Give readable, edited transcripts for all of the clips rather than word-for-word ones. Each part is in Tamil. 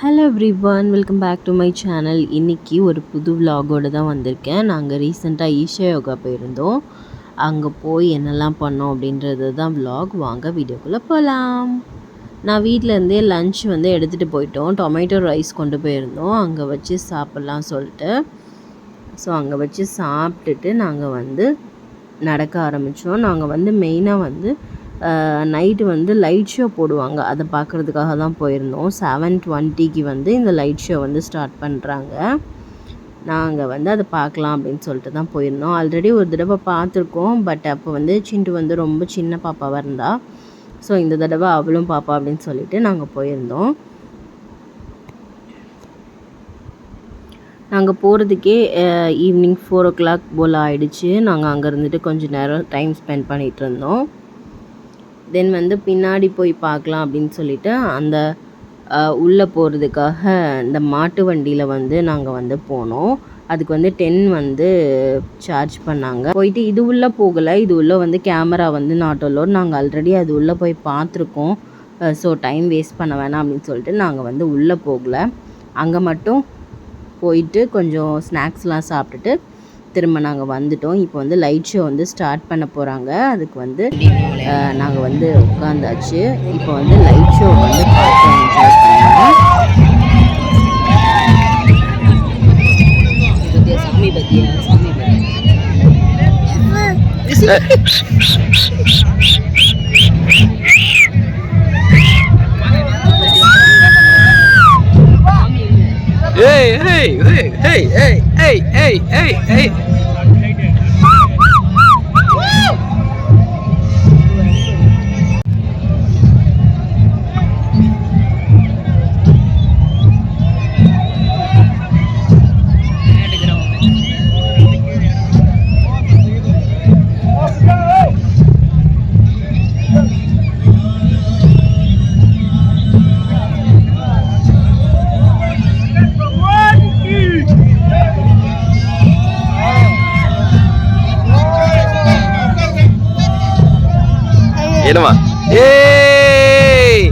Hello everyone, welcome back to my channel. இன்றைக்கி ஒரு புது விலாகோடு தான் வந்திருக்கேன். நாங்கள் ரீசெண்டாக ஈஷா யோகா போயிருந்தோம். அங்கே போய் என்னெல்லாம் பண்ணோம் அப்படின்றது தான் விலாக். வாங்க வீடியோக்குள்ளே போகலாம். நான் வீட்டிலேருந்தே லன்ச் எடுத்துகிட்டு போயிட்டோம். டொமேட்டோ ரைஸ் கொண்டு போயிருந்தோம். அங்கே வச்சு சாப்பிட்லாம் சொல்லிட்டு. ஸோ அங்கே வச்சு சாப்பிட்டுட்டு நாங்கள் நடக்க ஆரம்பித்தோம். நாங்கள் மெயினாக நைட்டு லைட் ஷோ போடுவாங்க, அதை பார்க்குறதுக்காக தான் போயிருந்தோம். 7:20க்கு இந்த லைட் ஷோ ஸ்டார்ட் பண்ணுறாங்க. நாங்கள் அதை பார்க்கலாம் அப்படின்னு சொல்லிட்டு தான் போயிருந்தோம். ஆல்ரெடி ஒரு தடவை பார்த்துருக்கோம். பட் அப்போ சிண்டு ரொம்ப சின்ன பாப்பாவாக இருந்தா. ஸோ இந்த தடவை அவளும் பாப்பா அப்படின்னு சொல்லிட்டு நாங்கள் போயிருந்தோம். நாங்கள் போகிறதுக்கே ஈவினிங் 4 o'clock போல் ஆகிடுச்சு. நாங்கள் அங்கே இருந்துட்டு கொஞ்சம் நேரம் டைம் ஸ்பெண்ட் பண்ணிகிட்டு இருந்தோம். தென் பின்னாடி போய் பார்க்கலாம் அப்படின்னு சொல்லிட்டு அந்த உள்ளே போகிறதுக்காக இந்த மாட்டு வண்டியில் நாங்கள் போனோம். அதுக்கு 10 சார்ஜ் பண்ணாங்க. போயிட்டு இது உள்ளே போகலை. இது உள்ளே கேமரா நாட் அலோட். நாங்கள் ஆல்ரெடி அது உள்ளே போய் பார்த்துருக்கோம். ஸோ டைம் வேஸ்ட் பண்ண வேணாம் அப்படின்னு சொல்லிட்டு நாங்கள் உள்ளே போகலை. அங்கே மட்டும் போயிட்டு கொஞ்சம் ஸ்நாக்ஸ்லாம் சாப்பிட்டுட்டு திரும்ப நாங்கள் வந்துட்டோம். இப்போ லைட் ஷோ ஸ்டார்ட் பண்ண போகிறாங்க. அதுக்கு நாங்கள் உட்காந்தாச்சு. இப்போ லைட் ஷோ பார்த்து என்ஜாய் பண்ணுவோம். சாமி பத்தியா சாமி Hey, hey, hey, hey, hey, hey, hey, hey, hey. என்னமா ஏய்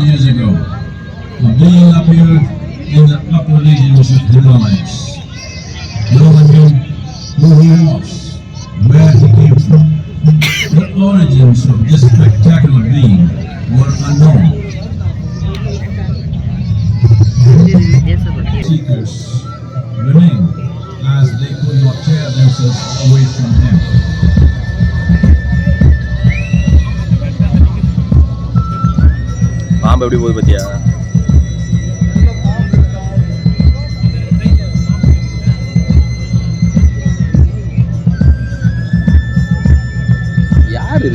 years ago, a being appeared in the upper regions of the mines. No one knew who he was, where he came from. The origins of this spectacular being were unknown. Seekers remained as they could not tear themselves away from him. பாம்பு எப்படி போகுது பத்தியா? யாரு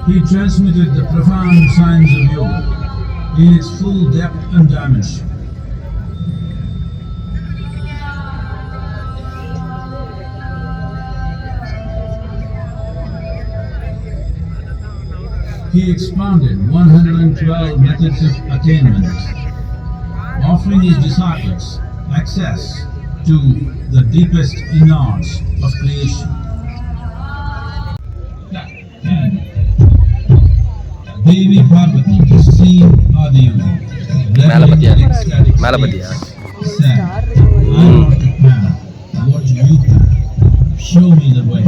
He transmitted the profound science of yoga in its full depth and dimension. He expounded 112 methods of attainment, offering his disciples access to the deepest innards of creation. Devi Parvati to see Adiyogi. மேல பாத்தியா மேல பாத்தியா Said, I want to plan. What do you plan? Show me the way.